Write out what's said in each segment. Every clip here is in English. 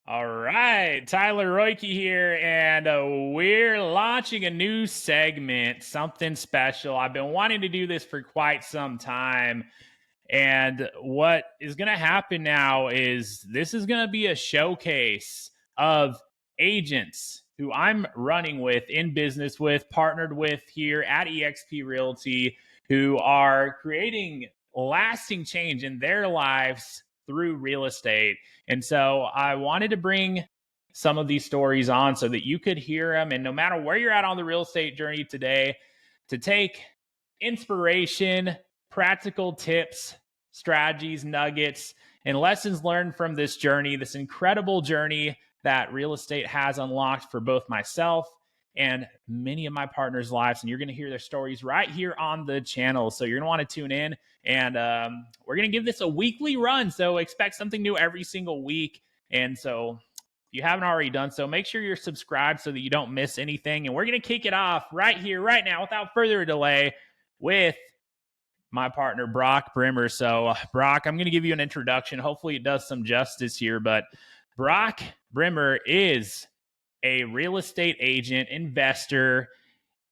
All right, Tyler Roicki here, and we're launching a new segment, something special. I've been wanting to do this for quite some time. And what is going to happen now is this is going to be a showcase of agents who I'm running with, in business with, partnered with here at eXp Realty, who are creating lasting change in their lives through real estate. And so I wanted to bring some of these stories on so that you could hear them. And no matter where you're at on the real estate journey today, to take inspiration, practical tips, strategies, nuggets, and lessons learned from this journey, this incredible journey that real estate has unlocked for both myself and many of my partners' lives. And you're going to hear their stories right here on the channel. So you're going to want to tune in. And we're going to give this a weekly run. So expect something new every single week. And so if you haven't already done so, make sure you're subscribed so that you don't miss anything. And we're going to kick it off right here, right now, without further delay, with my partner, Brock Brimmer. So, Brock, I'm going to give you an introduction. Hopefully, it does some justice here. But Brock Brimmer is a real estate agent, investor,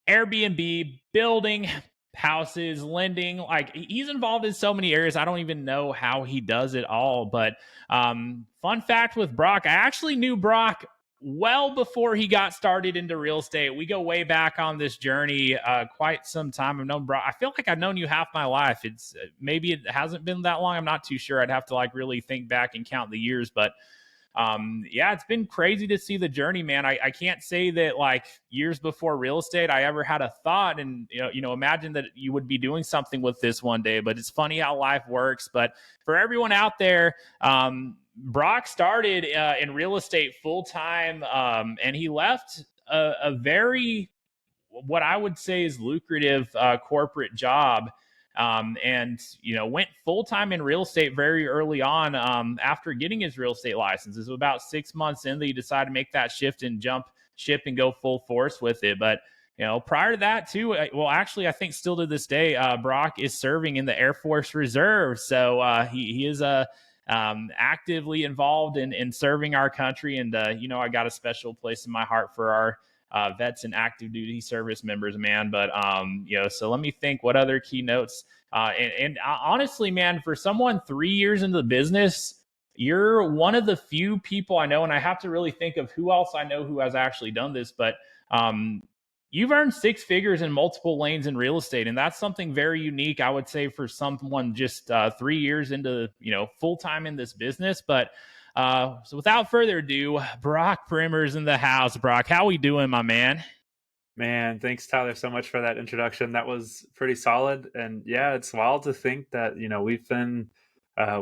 Airbnb, building houses, lending. Like, he's involved in so many areas. I don't even know how he does it all. But fun fact with Brock, I actually knew Brock well before he got started into real estate. We go way back on this journey, quite some time. I've known Brock. I feel like I've known you half my life. It's maybe it hasn't been that long. I'm not too sure. I'd have to like really think back and count the years, but yeah, it's been crazy to see the journey, man. I can't say that like years before real estate I ever had a thought and imagine that you would be doing something with this one day. But it's funny how life works. But for everyone out there, Brock started in real estate full time, and he left a very, what I would say is lucrative corporate job, and went full time in real estate very early on. After getting his real estate license, it was about 6 months in that he decided to make that shift and jump ship and go full force with it. But prior to that too, well, actually, I think still to this day, Brock is serving in the Air Force Reserve. So he is actively involved in serving our country. And, I got a special place in my heart for our vets and active duty service members, man. But, so let me think what other keynotes. And honestly, man, for someone 3 years into the business, you're one of the few people I know, and I have to really think of who else I know who has actually done this, but you've earned six figures in multiple lanes in real estate. And that's something very unique, I would say, for someone just 3 years into, full time in this business. But so without further ado, Brock Brimmer's in the house. Brock, how we doing, my man? Man, thanks Tyler so much for that introduction. That was pretty solid. And yeah, it's wild to think that,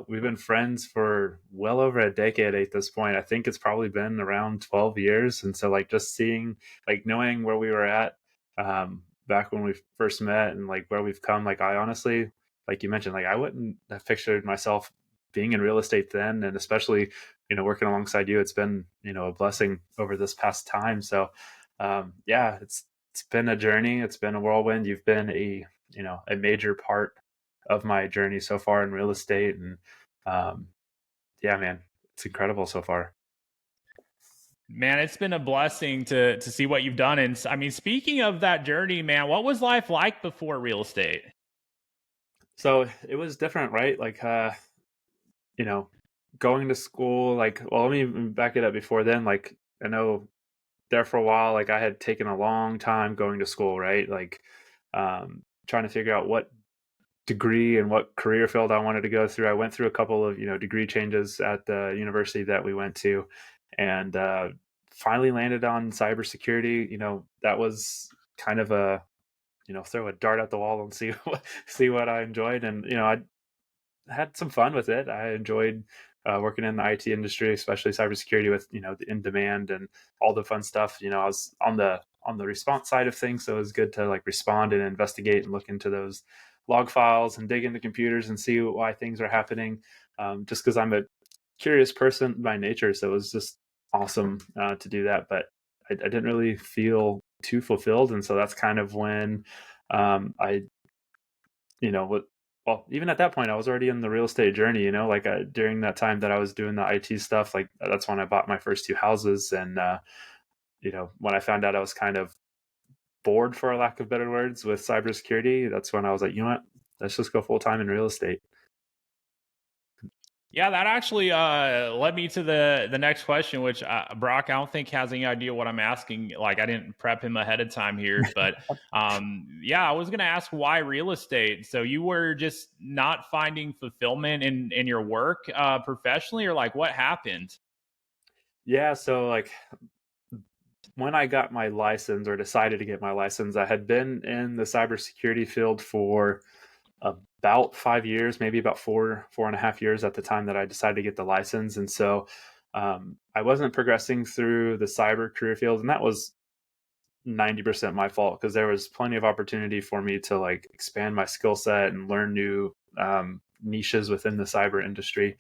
we've been friends for well over a decade at this point. I think it's probably been around 12 years. And so like just seeing, like knowing where we were at back when we first met and like where we've come, like I honestly, like you mentioned, like I wouldn't have pictured myself being in real estate then, and especially, working alongside you, it's been, a blessing over this past time. So yeah, it's been a journey. It's been a whirlwind. You've been a major part of my journey so far in real estate, and um, yeah, man, it's incredible so far. Man, it's been a blessing to see what you've done. And I mean, speaking of that journey, man, what was life like before real estate? So it was different, right? Like, you know, going to school. Like, well, let me back it up. Before then, like, I know there for a while, like I had taken a long time going to school, right? Like, trying to figure out what degree and what career field I wanted to go through. I went through a couple of degree changes at the university that we went to, and finally landed on cybersecurity. That was kind of a throw a dart at the wall and see see what I enjoyed, and I had some fun with it. I enjoyed working in the IT industry, especially cybersecurity with the in demand and all the fun stuff. I was on the response side of things, so it was good to like respond and investigate and look into those log files and dig into computers and see why things are happening. Just because I'm a curious person by nature, so it was just awesome to do that. But I didn't really feel too fulfilled, and so that's kind of when I, what well, even at that point, I was already in the real estate journey, like during that time that I was doing the IT stuff, like that's when I bought my first two houses. And, when I found out I was kind of bored, for a lack of better words, with cybersecurity, that's when I was like, you know what, let's just go full time in real estate. Yeah, that actually led me to the next question, which Brock, I don't think has any idea what I'm asking. Like, I didn't prep him ahead of time here, but yeah, I was going to ask why real estate. So you were just not finding fulfillment in your work professionally, or like what happened? Yeah, so like when I got my license or decided to get my license, I had been in the cybersecurity field for about 5 years, maybe about 4.5 years at the time that I decided to get the license. And so I wasn't progressing through the cyber career field, and that was 90% my fault because there was plenty of opportunity for me to like expand my skill set and learn new niches within the cyber industry.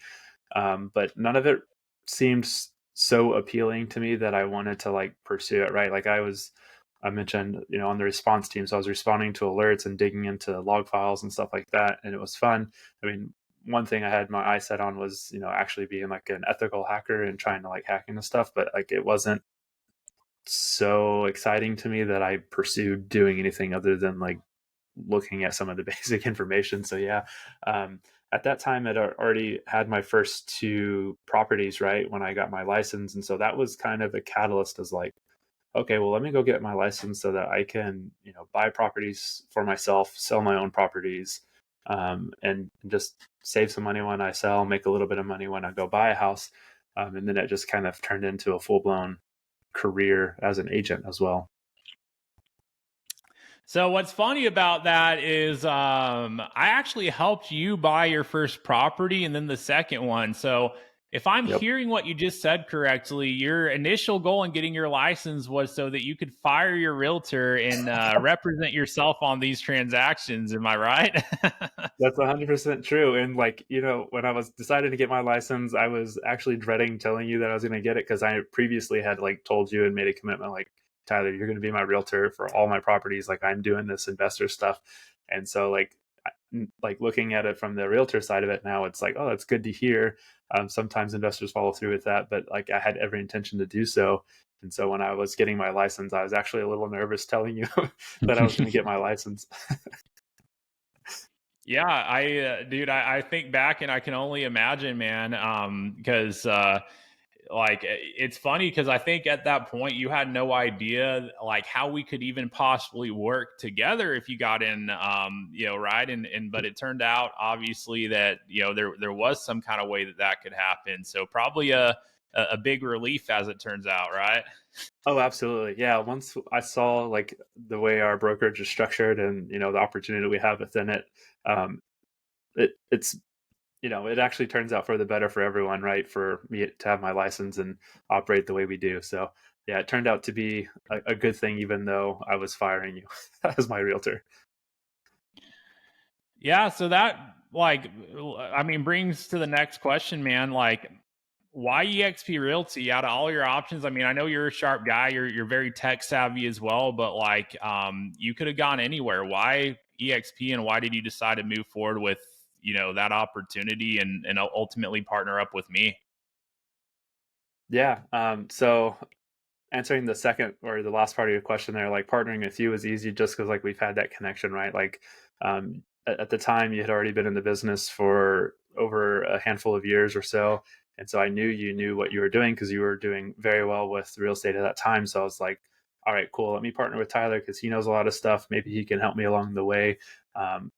But none of it seemed so appealing to me that I wanted to like pursue it, right? Like I mentioned, on the response team. So I was responding to alerts and digging into log files and stuff like that. And it was fun. I mean, one thing I had my eye set on was, actually being like an ethical hacker and trying to like hack into stuff, but like it wasn't so exciting to me that I pursued doing anything other than like looking at some of the basic information. So yeah, at that time I'd already had my first two properties right when I got my license, and so that was kind of a catalyst as like, okay, well let me go get my license so that I can buy properties for myself, sell my own properties, and just save some money when I sell, make a little bit of money when I go buy a house, and then it just kind of turned into a full blown career as an agent as well. So what's funny about that is I actually helped you buy your first property and then the second one. So if I'm Yep. hearing what you just said correctly, your initial goal in getting your license was so that you could fire your realtor and represent yourself on these transactions. Am I right? That's 100% true. And like, when I was deciding to get my license, I was actually dreading telling you that I was going to get it because I previously had like told you and made a commitment like, Tyler, you're going to be my realtor for all my properties. Like I'm doing this investor stuff. And so like looking at it from the realtor side of it now, it's like, oh, that's good to hear. Sometimes investors follow through with that, but like I had every intention to do so. And so when I was getting my license, I was actually a little nervous telling you that I was going to get my license. Yeah, dude, I think back and I can only imagine, man, because like it's funny because I think at that point you had no idea like how we could even possibly work together if you got in, right, and but it turned out obviously that there was some kind of way that that could happen. So probably a big relief as it turns out, right? Oh, absolutely. Yeah. Once I saw like the way our brokerage is structured and, the opportunity we have within it, um, it's, it actually turns out for the better for everyone, right? For me to have my license and operate the way we do. So yeah, it turned out to be a good thing, even though I was firing you as my realtor. Yeah, so that like I mean brings to the next question, man. Like why EXP Realty out of all your options? I mean, I know you're a sharp guy, you're very tech savvy as well, but like you could have gone anywhere. Why EXP and why did you decide to move forward with, that opportunity and ultimately partner up with me? Yeah. So answering the second or the last part of your question there, like partnering with you was easy just because like we've had that connection, right? Like at the time you had already been in the business for over a handful of years or so. And so I knew you knew what you were doing because you were doing very well with real estate at that time. So I was like, all right, cool. Let me partner with Tyler because he knows a lot of stuff. Maybe he can help me along the way.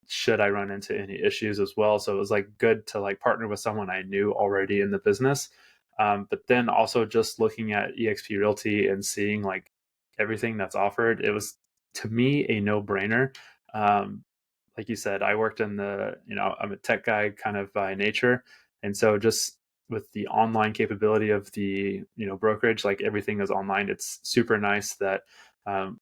Should I run into any issues as well? So it was like good to like partner with someone I knew already in the business, but then also just looking at EXP Realty and seeing like everything that's offered, it was to me a no brainer. Like you said, I worked in I'm a tech guy kind of by nature. And so just with the online capability of the, brokerage, like everything is online. It's super nice that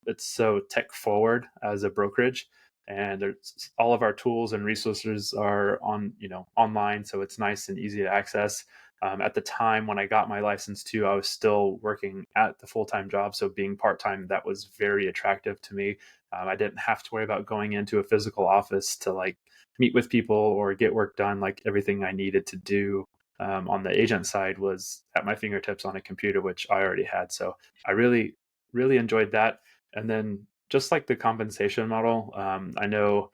it's so tech forward as a brokerage. And there's all of our tools and resources are online. So it's nice and easy to access. At the time when I got my license too, I was still working at the full-time job. So being part-time, that was very attractive to me. I didn't have to worry about going into a physical office to like meet with people or get work done. Like everything I needed to do on the agent side was at my fingertips on a computer, which I already had. So I really, really enjoyed that. And then just like the compensation model, I know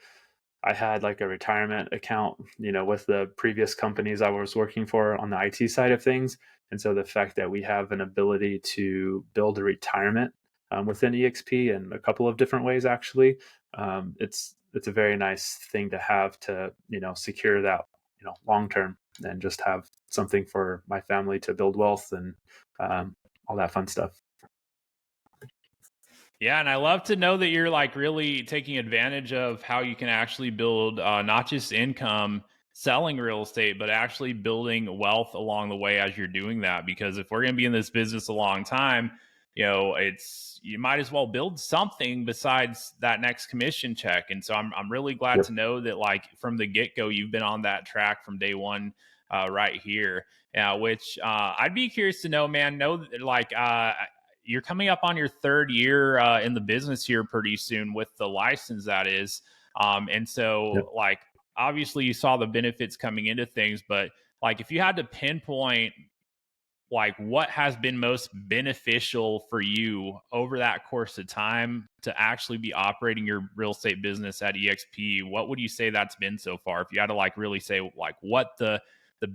I had like a retirement account, with the previous companies I was working for on the IT side of things. And so the fact that we have an ability to build a retirement within EXP in a couple of different ways, actually, it's a very nice thing to have to, secure that, long term, and just have something for my family to build wealth and all that fun stuff. Yeah, and I love to know that you're like really taking advantage of how you can actually build not just income selling real estate, but actually building wealth along the way as you're doing that. Because if we're going to be in this business a long time, it's you might as well build something besides that next commission check. And so I'm really glad Yep. to know that like from the get go, you've been on that track from day one, right here. Which I'd be curious to know, man. Know that, like you're coming up on your third year in the business here pretty soon with the license that is. And Yep. so like obviously you saw the benefits coming into things, but like if you had to pinpoint like what has been most beneficial for you over that course of time to actually be operating your real estate business at EXP, what would you say that's been so far? If you had to like really say like what the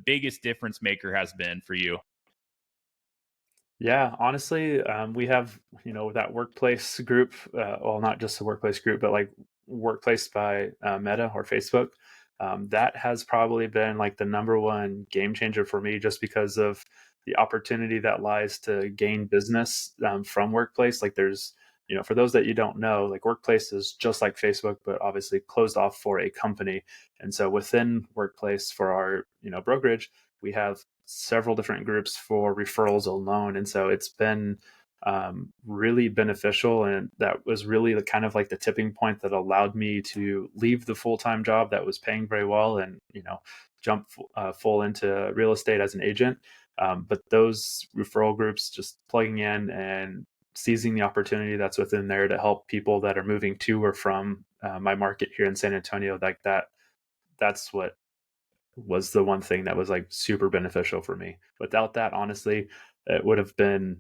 biggest difference maker has been for you. Yeah, honestly, we have, that workplace group, well, not just a workplace group, but like workplace by Meta or Facebook. That has probably been like the number one game changer for me just because of the opportunity that lies to gain business from workplace. Like there's, for those that you don't know, like workplace is just like Facebook, but obviously closed off for a company. And so within workplace for our, brokerage, we have several different groups for referrals alone. And so it's been really beneficial. And that was really the kind of like the tipping point that allowed me to leave the full-time job that was paying very well and, jump full into real estate as an agent. But those referral groups, just plugging in and seizing the opportunity that's within there to help people that are moving to or from my market here in San Antonio, like that's what was the one thing that was like super beneficial for me. Without that, honestly, it would have been,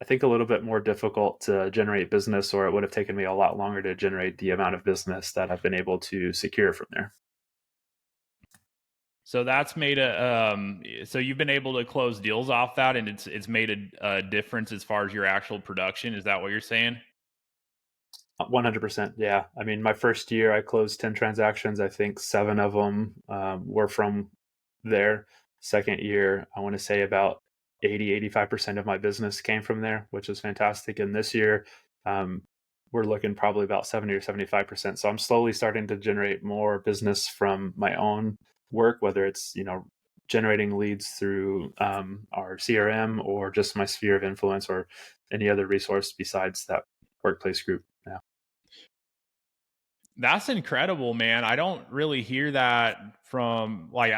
I think, a little bit more difficult to generate business, or it would have taken me a lot longer to generate the amount of business that I've been able to secure from there. So that's made a so you've been able to close deals off that and it's made a difference as far as your actual production. Is that what you're saying? 100%. Yeah. I mean, my first year, I closed 10 transactions. I think seven of them were from there. Second year, I want to say about 85% of my business came from there, which is fantastic. And this year, um, we're looking probably about 70 or 75%. So I'm slowly starting to generate more business from my own work, whether it's, generating leads through our CRM or just my sphere of influence or any other resource besides that workplace group. Yeah. That's incredible, man. I don't really hear that from like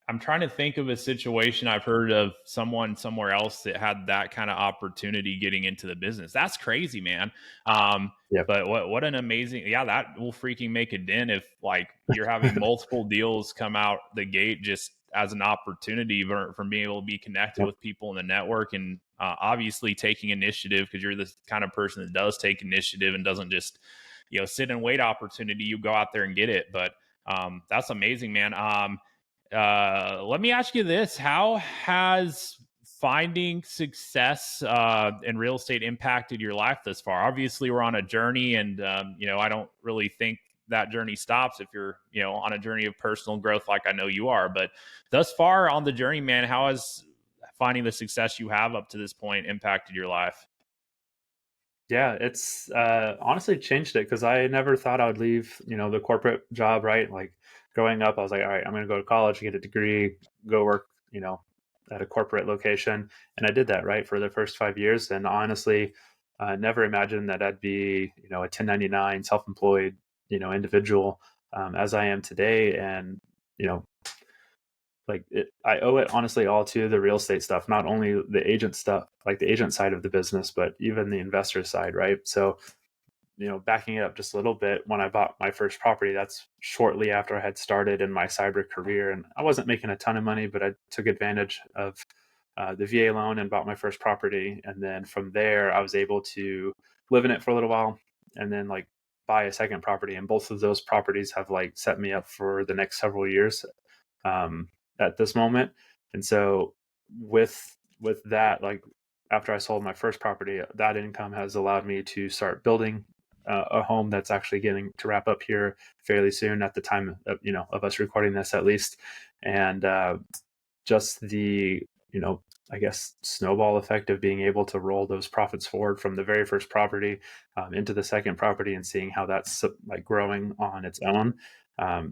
I'm trying to think of a situation I've heard of someone somewhere else that had that kind of opportunity getting into the business. That's crazy, man. Um, Yeah. but what an amazing, yeah, that will freaking make a dent if like you're having multiple deals come out the gate just as an opportunity from being able to be connected Yep. with people in the network and obviously taking initiative because you're the kind of person that does take initiative and doesn't just sit and wait opportunity. You go out there and get it. But that's amazing, man. Let me ask you this: how has finding success in real estate impacted your life thus far? Obviously, we're on a journey, and I don't really think that journey stops if you're, on a journey of personal growth, like I know you are. But thus far on the journey, man, how has finding the success you have up to this point impacted your life? Yeah, it's honestly changed it because I never thought I would leave, the corporate job, right? Like growing up, I was like, all right, I'm going to go to college, get a degree, go work, at a corporate location. And I did that, right, for the first 5 years. And honestly, never imagined that I'd be, a 1099 self-employed, individual as I am today. And, you know, I owe it honestly all to the real estate stuff, not only the agent stuff, like the agent side of the business, but even the investor side, right? So, backing it up just a little bit, when I bought my first property, that's shortly after I had started in my cyber career. And I wasn't making a ton of money, but I took advantage of the VA loan and bought my first property. And then from there, I was able to live in it for a little while and then like buy a second property. And both of those properties have like set me up for the next several years um, at this moment. And so with that, like after I sold my first property, that income has allowed me to start building a home that's actually getting to wrap up here fairly soon at the time of us recording this at least. And just the, I guess, snowball effect of being able to roll those profits forward from the very first property into the second property and seeing how that's like growing on its own.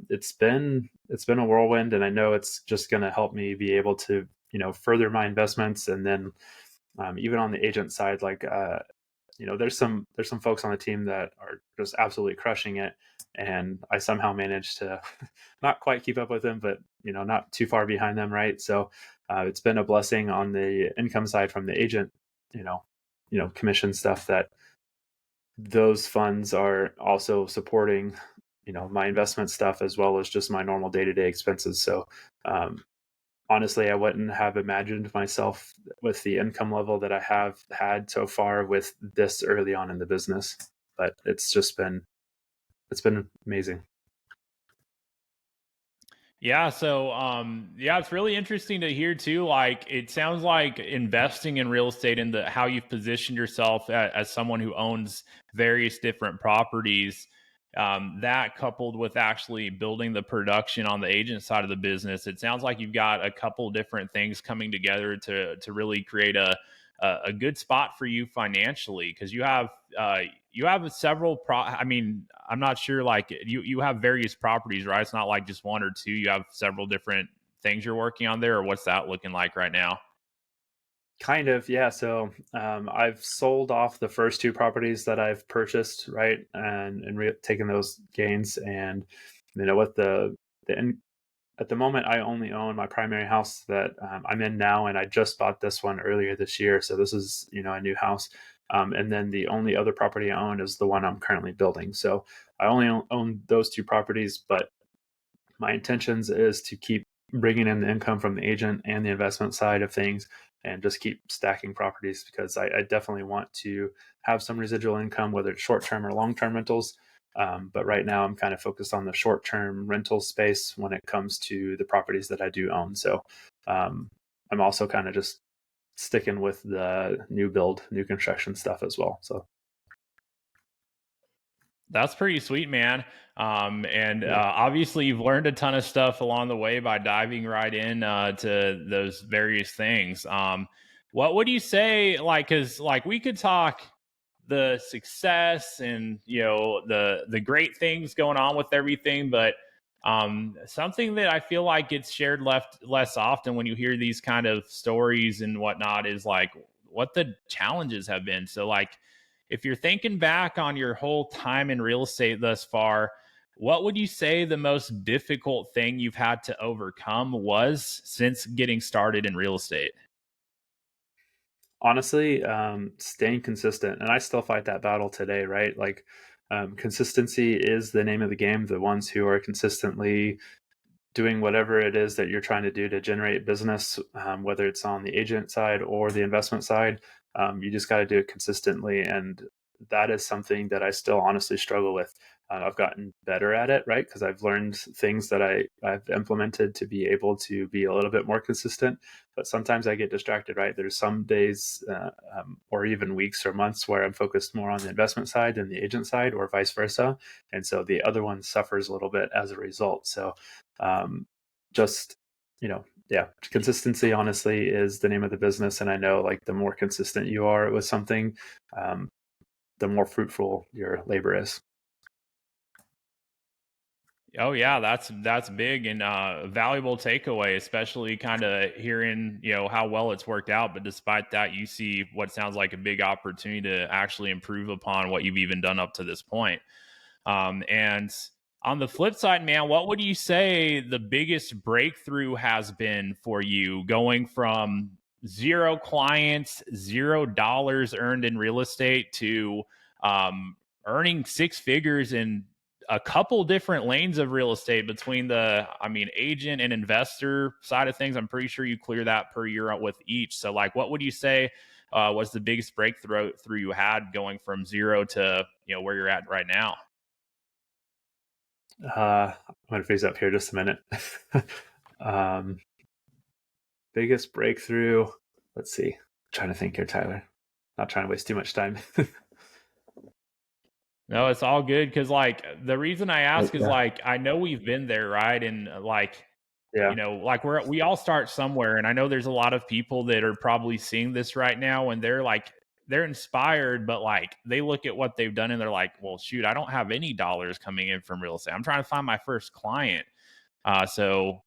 It's been a whirlwind, and I know it's just going to help me be able to, further my investments. And then even on the agent side, like, there's some folks on the team that are just absolutely crushing it. And I somehow managed to not quite keep up with them, but, not too far behind them. Right. So it's been a blessing on the income side from the agent, commission stuff, that those funds are also supporting, my investment stuff as well as just my normal day-to-day expenses. So honestly, I wouldn't have imagined myself with the income level that I have had so far with this early on in the business, but it's been amazing. Yeah, so yeah, it's really interesting to hear too. Like it sounds like investing in real estate and the how you've positioned yourself as someone who owns various different properties. That coupled with actually building the production on the agent side of the business, it sounds like you've got a couple different things coming together to really create a good spot for you financially, because you have several I mean, I'm not sure, like you have various properties, right? It's not like just one or two. You have several different things you're working on there, or what's that looking like right now? Kind of, yeah. So I've sold off the first two properties that I've purchased, right, and taken those gains. And with the at the moment, I only own my primary house that I'm in now, and I just bought this one earlier this year. So this is, a new house. And then the only other property I own is the one I'm currently building. So I only own those two properties, but my intentions is to keep bringing in the income from the agent and the investment side of things and just keep stacking properties, because I definitely want to have some residual income, whether it's short-term or long-term rentals. But right now I'm kind of focused on the short-term rental space when it comes to the properties that I do own. So I'm also kind of just sticking with the new construction stuff as well. So That's pretty sweet, man. And yeah. obviously, you've learned a ton of stuff along the way by diving right in to those various things. What would you say, like, because like we could talk the success and the great things going on with everything, but something that I feel like gets shared left less often when you hear these kind of stories and whatnot is like what the challenges have been. So, like, if you're thinking back on your whole time in real estate thus far, what would you say the most difficult thing you've had to overcome was since getting started in real estate? Honestly, staying consistent, and I still fight that battle today, right? Like, consistency is the name of the game. The ones who are consistently doing whatever it is that you're trying to do to generate business, whether it's on the agent side or the investment side, you just got to do it consistently. And that is something that I still honestly struggle with. I've gotten better at it, right? Because I've learned things that I've implemented to be able to be a little bit more consistent. But sometimes I get distracted, right? There's some days or even weeks or months where I'm focused more on the investment side than the agent side, or vice versa. And so the other one suffers a little bit as a result. So just, yeah, consistency honestly is the name of the business. And I know, like, the more consistent you are with something, um, the more fruitful your labor is. Oh yeah, that's big and valuable takeaway, especially kind of hearing how well it's worked out. But despite that, you see what sounds like a big opportunity to actually improve upon what you've even done up to this point. And On the flip side, man, what would you say the biggest breakthrough has been for you going from zero clients, $0 earned in real estate to um, earning six figures in a couple different lanes of real estate between the, I mean, agent and investor side of things? I'm pretty sure you clear that per year with each. So, like, what would you say was the biggest breakthrough you had going from zero to where you're at right now? I'm going to freeze up here just a minute. um, Biggest breakthrough. Let's see. I'm trying to think here, Tyler. Not trying to waste too much time. No, it's all good because, like, the reason I ask is, Yeah. like, I know we've been there, right? And, like, Yeah. like we all start somewhere. And I know there's a lot of people that are probably seeing this right now and they're like, they're inspired, but like they look at what they've done and they're like, well, shoot, I don't have any dollars coming in from real estate. I'm trying to find my first client. So,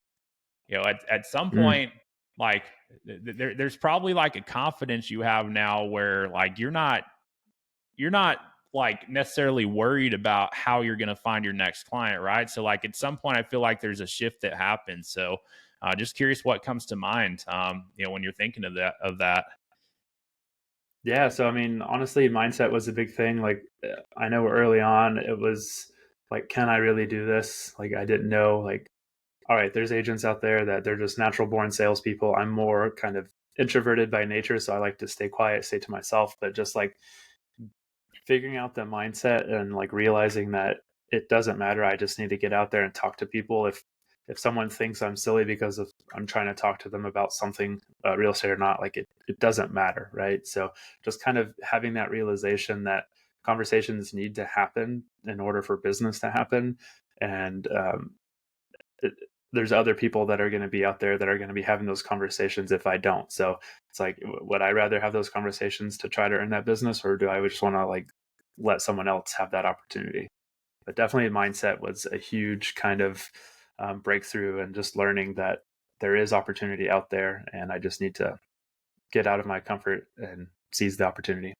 at some Mm. point, like, there's probably like a confidence you have now where like you're not like necessarily worried about how you're going to find your next client, right? So like at some point I feel like there's a shift that happens. So just curious what comes to mind when you're thinking of that. Yeah. So, I mean, honestly, mindset was a big thing. Like, I know early on it was like, can I really do this? Like, I didn't know, like, all right, there's agents out there that they're just natural born salespeople. I'm more kind of introverted by nature. So I like to stay quiet, stay to myself, but just like figuring out the mindset and like realizing that it doesn't matter. I just need to get out there and talk to people. If someone thinks I'm silly because of I'm trying to talk to them about something, real estate or not, like it doesn't matter, right? So just kind of having that realization that conversations need to happen in order for business to happen, and it, there's other people that are going to be out there that are going to be having those conversations if I don't. So it's like, would I rather have those conversations to try to earn that business, or do I just want to like let someone else have that opportunity? But definitely, mindset was a huge kind of breakthrough, and just learning that there is opportunity out there, and I just need to get out of my comfort and seize the opportunity.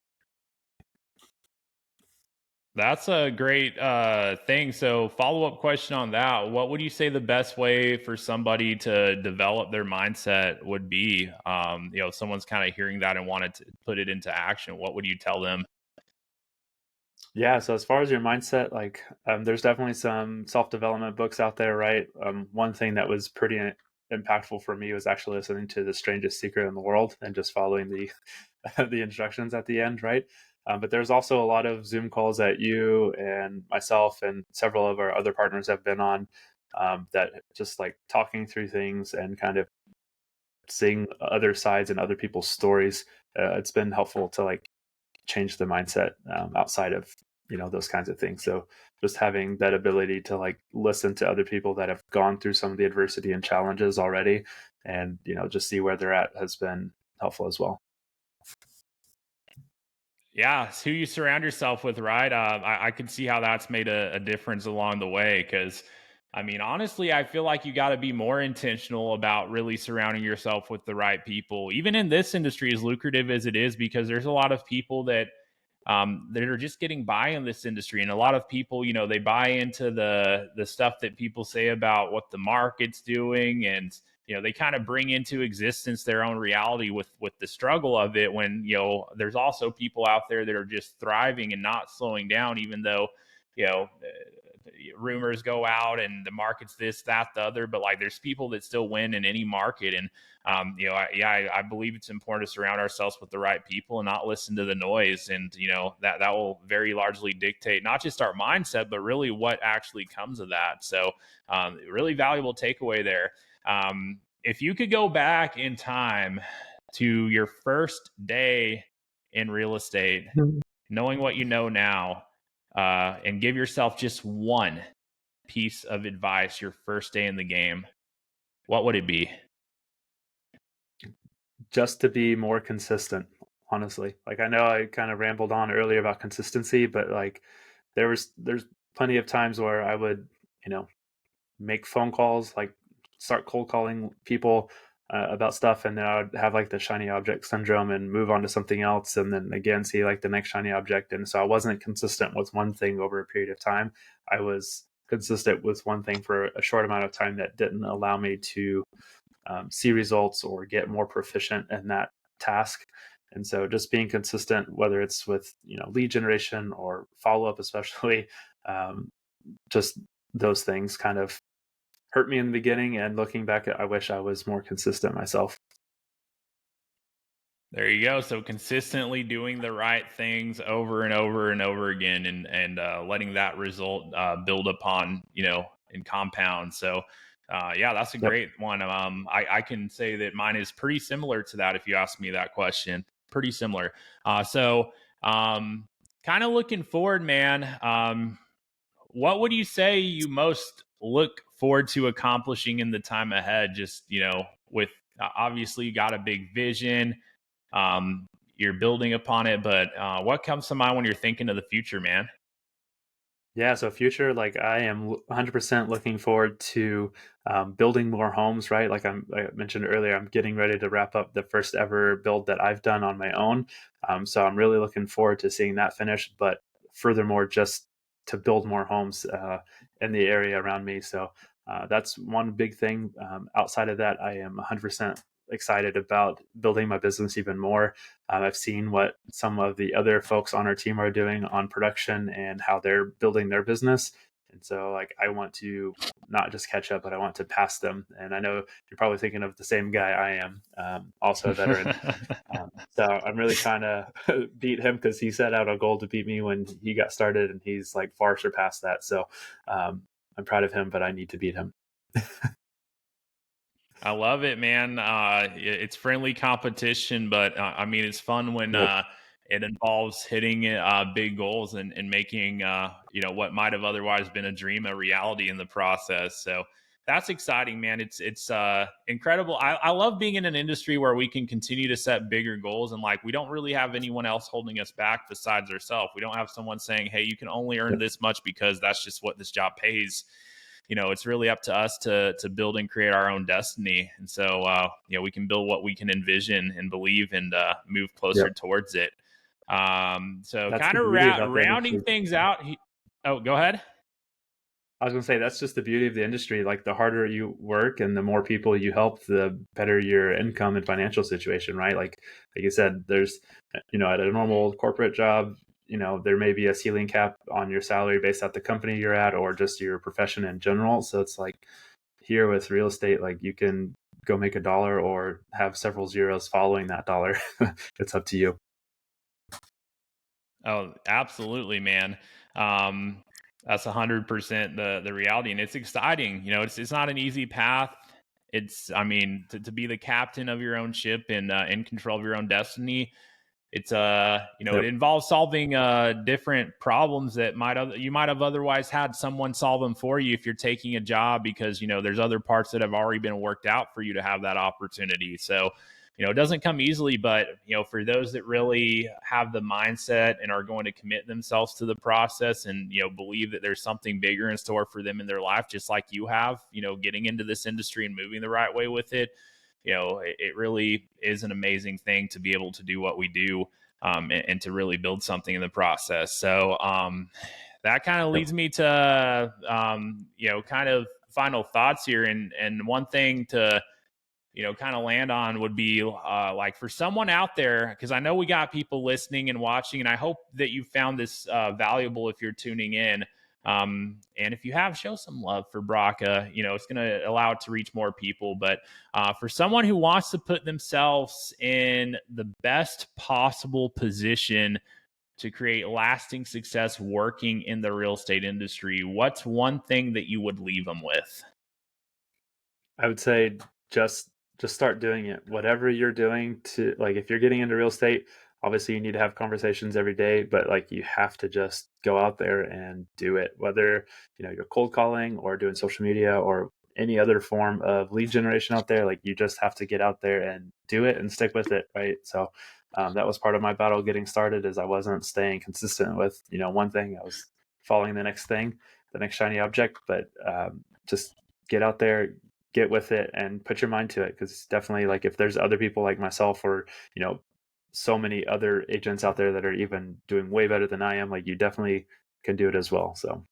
That's a great thing. So, follow up question on that. What would you say the best way for somebody to develop their mindset would be? If someone's kind of hearing that and wanted to put it into action, what would you tell them? Yeah, so as far as your mindset, like there's definitely some self-development books out there, right? One thing that was pretty impactful for me was actually listening to The Strangest Secret in the World and just following the the instructions at the end, right? But there's also a lot of Zoom calls that you and myself and several of our other partners have been on, that just like talking through things and kind of seeing other sides and other people's stories. It's been helpful to like change the mindset, outside of those kinds of things. So just having that ability to like listen to other people that have gone through some of the adversity and challenges already, and just see where they're at, has been helpful as well. Yeah, it's who you surround yourself with, right? I can see how that's made a difference along the way. Because, I mean, honestly, I feel like you got to be more intentional about really surrounding yourself with the right people, even in this industry, as lucrative as it is, because there's a lot of people that are just getting by in this industry, and a lot of people, they buy into the stuff that people say about what the market's doing, and they kind of bring into existence their own reality with the struggle of it, when there's also people out there that are just thriving and not slowing down, even though you know rumors go out and the market's this, that, the other, but like there's people that still win in any market. And I believe it's important to surround ourselves with the right people and not listen to the noise. And that will very largely dictate not just our mindset, but really what actually comes of that. So really valuable takeaway there. If you could go back in time to your first day in real estate, Mhm. knowing what you know now, and give yourself just one piece of advice your first day in the game, what would it be? Just to be more consistent, honestly. Like, I know I kind of rambled on earlier about consistency, but like there's plenty of times where I would, you know, make phone calls, like start cold calling people about stuff, and then I would have like the shiny object syndrome and move on to something else, and then again see like the next shiny object. And so I wasn't consistent with one thing over a period of time. I was consistent with one thing for a short amount of time that didn't allow me to see results or get more proficient in that task. And so just being consistent, whether it's with, lead generation or follow-up, especially, just those things kind of hurt me in the beginning. And looking back, I wish I was more consistent myself. There you go. So consistently doing the right things over and over and over again, and letting that result build upon, and compound. So yeah, that's a Yep. great one. I can say that mine is pretty similar to that. If you ask me that question, pretty similar. So kind of looking forward, man. What would you say you most look forward to accomplishing in the time ahead? Just, with obviously you got a big vision, you're building upon it, but what comes to mind when you're thinking of the future, man? Yeah, so future, like I am 100% looking forward to building more homes, right? Like I mentioned earlier, I'm getting ready to wrap up the first ever build that I've done on my own. So I'm really looking forward to seeing that finished, but furthermore, just to build more homes in the area around me. So that's one big thing. Outside of that, I am 100% excited about building my business even more. I've seen what some of the other folks on our team are doing on production and how they're building their business. And so, like, I want to not just catch up, but I want to pass them. And I know you're probably thinking of the same guy I am, also a veteran. So I'm really trying to beat him because he set out a goal to beat me when he got started, and he's like far surpassed that. So I'm proud of him, but I need to beat him. I love it, man. It's friendly competition, but I mean, it's fun when Yep. it involves hitting big goals and making what might have otherwise been a dream a reality in the process. So that's exciting, man. It's incredible. I love being in an industry where we can continue to set bigger goals, and like we don't really have anyone else holding us back besides ourselves. We don't have someone saying, "Hey, you can only earn Yep. this much because that's just what this job pays." It's really up to us to build and create our own destiny. And so, we can build what we can envision and believe, and move closer Yep. towards it. So That's kind the of beauty about the rounding industry. things out. Oh, go ahead. I was gonna say that's just the beauty of the industry. Like the harder you work and the more people you help, the better your income and financial situation, right? Like you said, there's at a normal corporate job, there may be a ceiling cap on your salary based at the company you're at or just your profession in general. So it's like here with real estate, like you can go make a dollar or have several zeros following that dollar. It's up to you. Oh, absolutely, man. Um, that's 100% the reality, and it's exciting. It's not an easy path. I mean, to be the captain of your own ship and in control of your own destiny. It's it Yep. involves solving different problems that you might have otherwise had someone solve them for you if you're taking a job, because there's other parts that have already been worked out for you to have that opportunity. So it doesn't come easily, but for those that really have the mindset and are going to commit themselves to the process, and believe that there's something bigger in store for them in their life, just like you have, getting into this industry and moving the right way with it. It really is an amazing thing to be able to do what we do, and to really build something in the process. So that kind of Yep. leads me to, kind of final thoughts here. And one thing to, kind of land on would be like for someone out there, because I know we got people listening and watching, and I hope that you found this valuable if you're tuning in. And if you have, show some love for Braca. It's going to allow it to reach more people. But for someone who wants to put themselves in the best possible position to create lasting success working in the real estate industry, what's one thing that you would leave them with? I would say just just start doing it. Whatever you're doing to like if you're getting into real estate, obviously you need to have conversations every day, but like you have to just go out there and do it. Whether, you're cold calling or doing social media or any other form of lead generation out there, like you just have to get out there and do it and stick with it, right? So that was part of my battle getting started is I wasn't staying consistent with, one thing. I was following the next thing, the next shiny object, but just get out there, get with it and put your mind to it, because definitely like if there's other people like myself or you know so many other agents out there that are even doing way better than I am, like you definitely can do it as well. So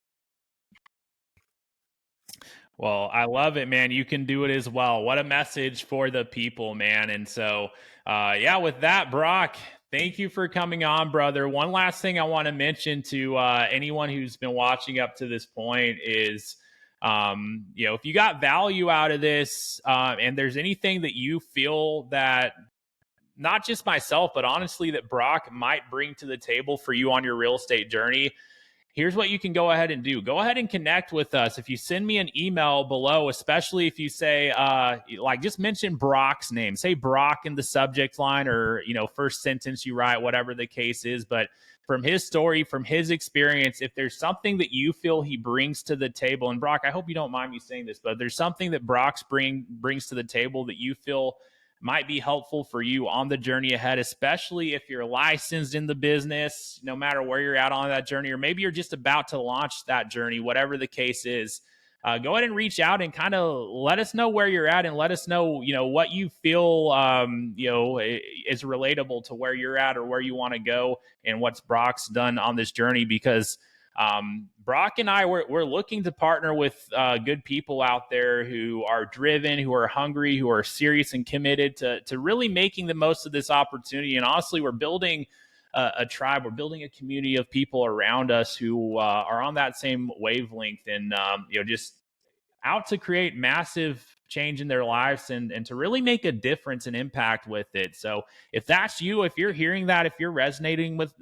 Well, I love it, man. You can do it as well. What a message for the people, man. And so, yeah, with that, Brock, thank you for coming on, brother. One last thing I want to mention to anyone who's been watching up to this point is, if you got value out of this, and there's anything that you feel that not just myself, but honestly, that Brock might bring to the table for you on your real estate journey, here's what you can go ahead and do. Go ahead and connect with us. If you send me an email below, especially if you say, just mention Brock's name, say Brock in the subject line, or, first sentence you write, whatever the case is. But from his story, from his experience, if there's something that you feel he brings to the table, and Brock, I hope you don't mind me saying this, but there's something that Brock's brings to the table that you feel might be helpful for you on the journey ahead, especially if you're licensed in the business, no matter where you're at on that journey, or maybe you're just about to launch that journey, whatever the case is. Go ahead and reach out and kind of let us know where you're at, and let us know, what you feel, is relatable to where you're at or where you want to go, and what's Brock's done on this journey. Because Brock and I, we're looking to partner with good people out there who are driven, who are hungry, who are serious and committed to really making the most of this opportunity. And honestly, we're building a tribe, we're building a community of people around us who are on that same wavelength, and just out to create massive change in their lives, and to really make a difference and impact with it. So if that's you, if you're hearing that, if you're resonating with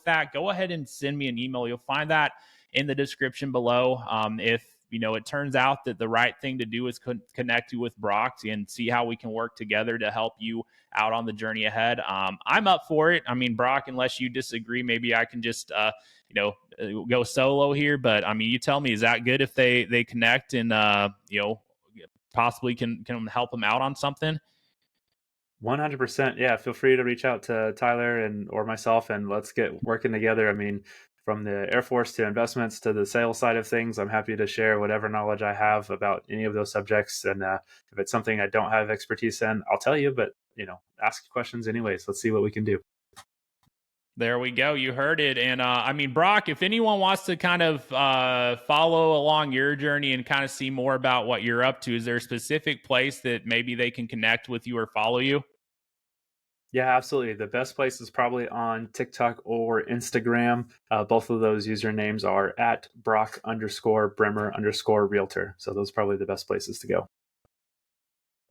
that, go ahead and send me an email. You'll find that in the description below. If it turns out that the right thing to do is connect you with Brock and see how we can work together to help you out on the journey ahead, I'm up for it. I mean, Brock, unless you disagree, maybe I can just go solo here. But I mean, you tell me, is that good if they connect and possibly can help them out on something? 100%. Yeah, feel free to reach out to Tyler or myself, and let's get working together. I mean, from the Air Force to investments to the sales side of things, I'm happy to share whatever knowledge I have about any of those subjects. And if it's something I don't have expertise in, I'll tell you. But ask questions anyways. Let's see what we can do. There we go. You heard it. And I mean, Brock, if anyone wants to kind of follow along your journey and kind of see more about what you're up to, is there a specific place that maybe they can connect with you or follow you? Yeah, absolutely. The best place is probably on TikTok or Instagram. Both of those usernames are at Brock_Bremer_Realtor. So those are probably the best places to go.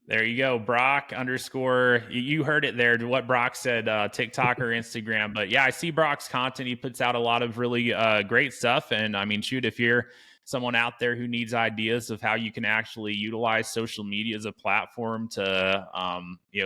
There you go. Brock underscore. You heard it there. What Brock said, TikTok or Instagram. But yeah, I see Brock's content. He puts out a lot of really great stuff. And I mean, shoot, if you're someone out there who needs ideas of how you can actually utilize social media as a platform to,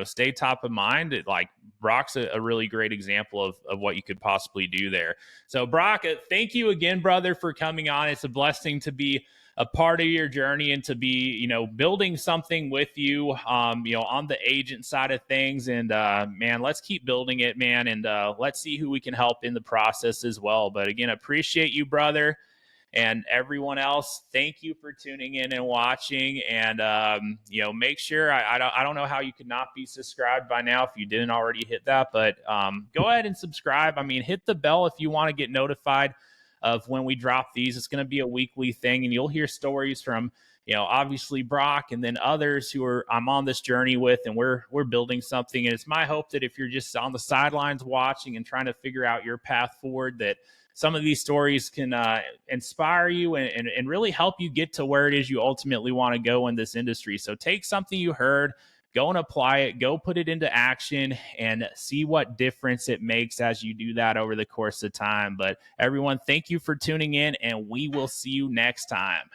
stay top of mind, like Brock's a really great example of what you could possibly do there. So Brock, thank you again, brother, for coming on. It's a blessing to be a part of your journey and to be, building something with you, on the agent side of things. And man, let's keep building it, man. And let's see who we can help in the process as well. But again, appreciate you, brother. And everyone else, thank you for tuning in and watching. And make sure, I don't know how you could not be subscribed by now if you didn't already hit that, but go ahead and subscribe. I mean, hit the bell if you want to get notified of when we drop these. It's going to be a weekly thing, and you'll hear stories from, obviously Brock, and then others who I'm on this journey with, and we're building something. And it's my hope that if you're just on the sidelines watching and trying to figure out your path forward, that some of these stories can inspire you and really help you get to where it is you ultimately want to go in this industry. So take something you heard, go and apply it, go put it into action, and see what difference it makes as you do that over the course of time. But everyone, thank you for tuning in, and we will see you next time.